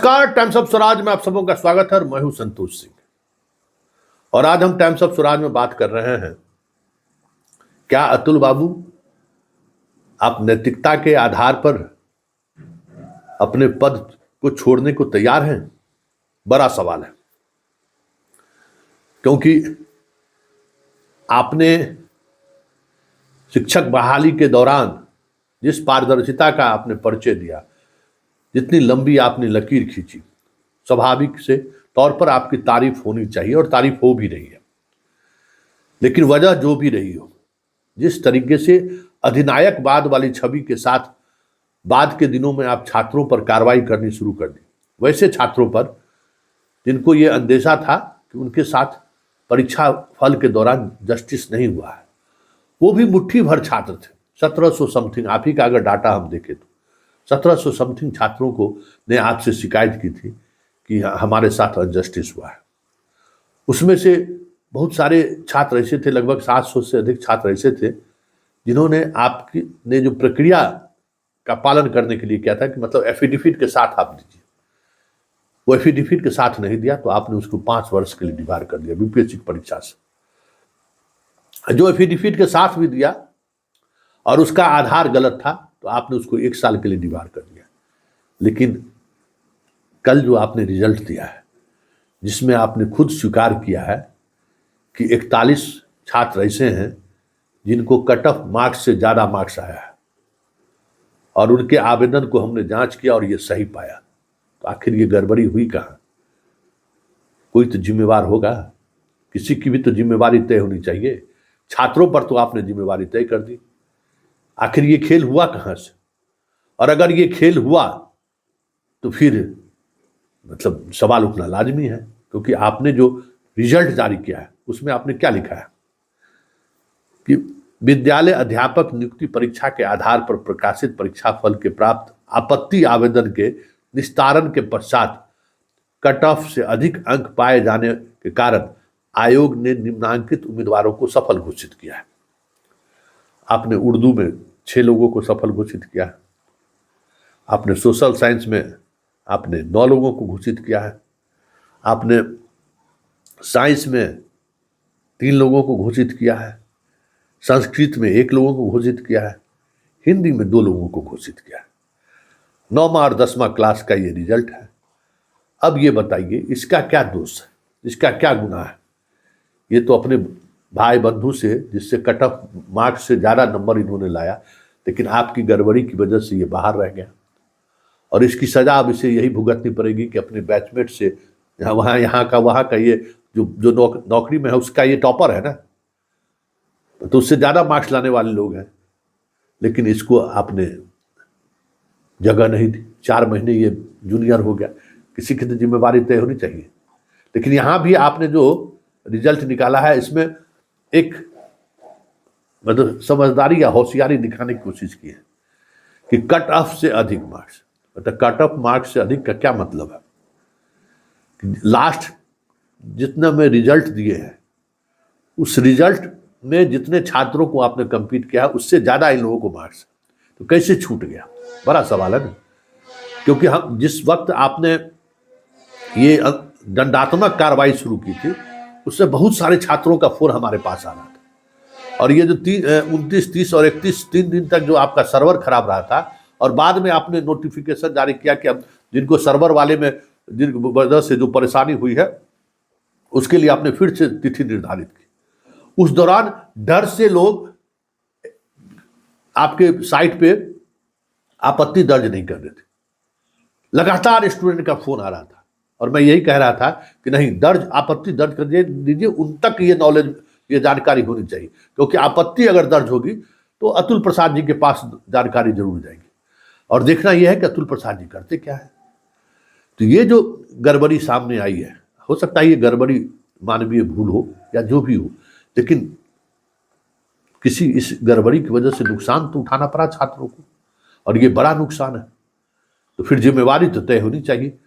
नमस्कार, times of Swaraj में आप सबों का स्वागत है। मैं हूं संतोष सिंह और आज हम टाइम्स ऑफ स्वराज में बात कर रहे हैं, क्या अतुल बाबू आप नैतिकता के आधार पर अपने पद को छोड़ने को तैयार हैं? बड़ा सवाल है, क्योंकि आपने शिक्षक बहाली के दौरान जिस पारदर्शिता का आपने परिचय दिया, जितनी लंबी आपने लकीर खींची, स्वाभाविक से तौर पर आपकी तारीफ होनी चाहिए और तारीफ हो भी रही है। लेकिन वजह जो भी रही हो, जिस तरीके से अधिनायकवाद वाली छवि के साथ बाद के दिनों में आप छात्रों पर कार्रवाई करनी शुरू कर दी, वैसे छात्रों पर जिनको ये अंदेशा था कि उनके साथ परीक्षा फल के दौरान जस्टिस नहीं हुआ है, वो भी मुट्ठी भर छात्र थे, 1700 समथिंग। आप ही का अगर डाटा हम देखें तो 1700 समथिंग छात्रों को ने आपसे शिकायत की थी कि हमारे साथ अनजस्टिस हुआ है। उसमें से बहुत सारे छात्र ऐसे थे, लगभग 700 से अधिक छात्र ऐसे थे जिन्होंने आपकी ने जो प्रक्रिया का पालन करने के लिए किया था कि मतलब एफिडेविट के साथ आप दीजिए, वो एफिडेविट के साथ नहीं दिया तो आपने उसको 5 वर्ष के लिए डिबार कर दिया यूपीएससी परीक्षा से। जो एफिडेविट के साथ भी दिया और उसका आधार गलत था तो आपने उसको 1 साल के लिए डिबार कर दिया। लेकिन कल जो आपने रिजल्ट दिया है, जिसमें आपने खुद स्वीकार किया है कि 41 छात्र ऐसे हैं जिनको कट ऑफ मार्क्स से ज़्यादा मार्क्स आया है और उनके आवेदन को हमने जांच किया और ये सही पाया, तो आखिर ये गड़बड़ी हुई कहाँ? कोई तो जिम्मेवार होगा, किसी की भी तो जिम्मेवारी तय होनी चाहिए। छात्रों पर तो आपने जिम्मेवारी तय कर दी, आखिर ये खेल हुआ कहाँ से? और अगर ये खेल हुआ तो फिर मतलब सवाल उठना लाजमी है, क्योंकि आपने जो रिजल्ट जारी किया है उसमें आपने क्या लिखा है कि विद्यालय अध्यापक नियुक्ति परीक्षा के आधार पर प्रकाशित परीक्षा फल के प्राप्त आपत्ति आवेदन के निस्तारण के पश्चात कट ऑफ से अधिक अंक पाए जाने के कारण आयोग ने निम्नांकित उम्मीदवारों को सफल घोषित किया है। आपने उर्दू में 6 लोगों को सफल घोषित किया है, आपने सोशल साइंस में आपने 9 लोगों को घोषित किया है, आपने साइंस में 3 लोगों को घोषित किया है, संस्कृत में 1 लोगों को घोषित किया है, हिंदी में 2 लोगों को घोषित किया है। 9वां और 10वां क्लास का ये रिजल्ट है। अब ये बताइए इसका क्या दोष है, इसका क्या गुनाह है? ये तो अपने भाई बंधु से, जिससे कट ऑफ मार्क्स से ज़्यादा नंबर इन्होंने लाया, लेकिन आपकी गड़बड़ी की वजह से ये बाहर रह गया और इसकी सजा अब इसे यही भुगतनी पड़ेगी कि अपने बैचमेट से यहाँ का ये जो नौकरी में है उसका ये टॉपर है ना, तो उससे ज़्यादा मार्क्स लाने वाले लोग हैं, लेकिन इसको आपने जगह नहीं दी। 4 महीने ये जूनियर हो गया, किसी की तो जिम्मेवारी तय होनी चाहिए। लेकिन यहाँ भी आपने जो रिजल्ट निकाला है इसमें एक मतलब समझदारी या होशियारी दिखाने की कोशिश की है कि कट ऑफ से अधिक मार्क्स, मतलब कट ऑफ मार्क्स से अधिक का क्या मतलब है? लास्ट जितना में रिजल्ट दिए हैं उस रिजल्ट में जितने छात्रों को आपने कंपीट किया उससे ज़्यादा इन लोगों को मार्क्स, तो कैसे छूट गया? बड़ा सवाल है ना, क्योंकि हम जिस वक्त आपने ये दंडात्मक कार्रवाई शुरू की थी उससे बहुत सारे छात्रों का फोन हमारे पास आ रहा था, और ये जो 29, 30 और 31 3 दिन तक जो आपका सर्वर खराब रहा था, और बाद में आपने नोटिफिकेशन जारी किया कि अब जिनको सर्वर वाले में जिन वजह से जो परेशानी हुई है उसके लिए आपने फिर से तिथि निर्धारित की। उस दौरान डर से लोग आपके साइट पे आपत्ति दर्ज नहीं कर रहे थे, लगातार स्टूडेंट का फोन आ रहा था और मैं यही कह रहा था कि नहीं, आपत्ति दर्ज कर दीजिए, उन तक ये नॉलेज, ये जानकारी होनी चाहिए, क्योंकि आपत्ति अगर दर्ज होगी तो अतुल प्रसाद जी के पास जानकारी जरूर जाएगी और देखना यह है कि अतुल प्रसाद जी करते क्या है। तो ये जो गड़बड़ी सामने आई है, हो सकता है ये गड़बड़ी मानवीय भूल हो या जो भी हो, लेकिन किसी इस गड़बड़ी की वजह से नुकसान तो उठाना पड़ा छात्रों को, और ये बड़ा नुकसान है, तो फिर जिम्मेवारी तो तय होनी चाहिए।